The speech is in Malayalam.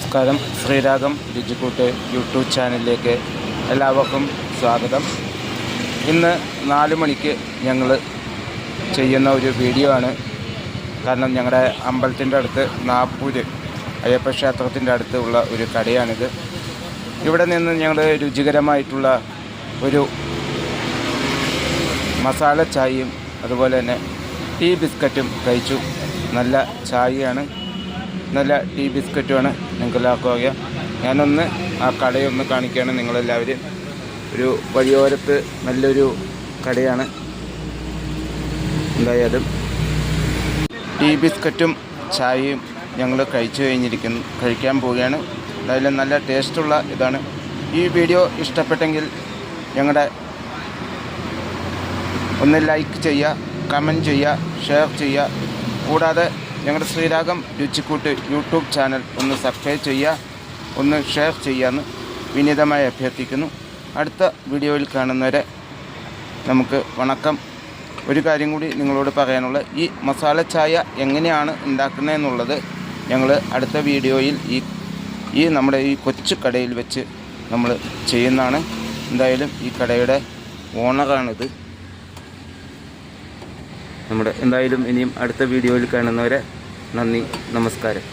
നമസ്കാരം. ശ്രീരാഗം രുചിക്കൂട്ട് യൂട്യൂബ് ചാനലിലേക്ക് എല്ലാവർക്കും സ്വാഗതം. ഇന്ന് 4 മണിക്ക് ഞങ്ങൾ ചെയ്യുന്ന ഒരു വീഡിയോ ആണ്. കാരണം ഞങ്ങളുടെ അമ്പലത്തിൻ്റെ അടുത്ത് നാപ്പൂര് അയ്യപ്പ ക്ഷേത്രത്തിൻ്റെ അടുത്തുള്ള ഒരു കടയാണിത്. ഇവിടെ നിന്ന് ഞങ്ങൾ രുചികരമായിട്ടുള്ള ഒരു മസാല ചായയും അതുപോലെ തന്നെ ടീ ബിസ്ക്കറ്റും കഴിച്ചു. നല്ല ചായയാണ്, നല്ല ടീ ബിസ്ക്കറ്റുമാണ്. നിങ്ങൾക്കെല്ലാവർക്കും അറിയാം. ഞാനൊന്ന് ആ കടയൊന്ന് കാണിക്കുകയാണ് നിങ്ങളെല്ലാവരും. ഒരു വഴിയോരത്ത് നല്ലൊരു കടയാണ്. എന്തായാലും ടീ ബിസ്ക്കറ്റും ചായയും ഞങ്ങൾ കഴിക്കാൻ പോവുകയാണ്. എന്തായാലും നല്ല ടേസ്റ്റുള്ള ഇതാണ്. ഈ വീഡിയോ ഇഷ്ടപ്പെട്ടെങ്കിൽ ഞങ്ങളുടെ ഒന്ന് ലൈക്ക് ചെയ്യുക, കമൻറ്റ് ചെയ്യുക, ഷെയർ ചെയ്യുക. കൂടാതെ ഞങ്ങളുടെ ശ്രീരാഗം രുചിക്കൂട്ട് യൂട്യൂബ് ചാനൽ ഒന്ന് സബ്സ്ക്രൈബ് ചെയ്യുക, ഒന്ന് ഷെയർ ചെയ്യാമെന്ന് വിനീതമായി അഭ്യർത്ഥിക്കുന്നു. അടുത്ത വീഡിയോയിൽ കാണുന്നവരെ നമുക്ക് വണക്കം. ഒരു കാര്യം കൂടി നിങ്ങളോട് പറയാനുള്ള, ഈ മസാല ചായ എങ്ങനെയാണ് ഉണ്ടാക്കുന്നതെന്നുള്ളത് ഞങ്ങൾ അടുത്ത വീഡിയോയിൽ ഈ നമ്മുടെ ഈ കൊച്ചു കടയിൽ വെച്ച് നമ്മൾ ചെയ്യുന്നതാണ്. എന്തായാലും ഈ കടയുടെ ഓണറാണിത്. എന്തായാലും ഇനിയും അടുത്ത വീഡിയോയിൽ കാണുന്നവരെ നന്ദി, നമസ്കാരം.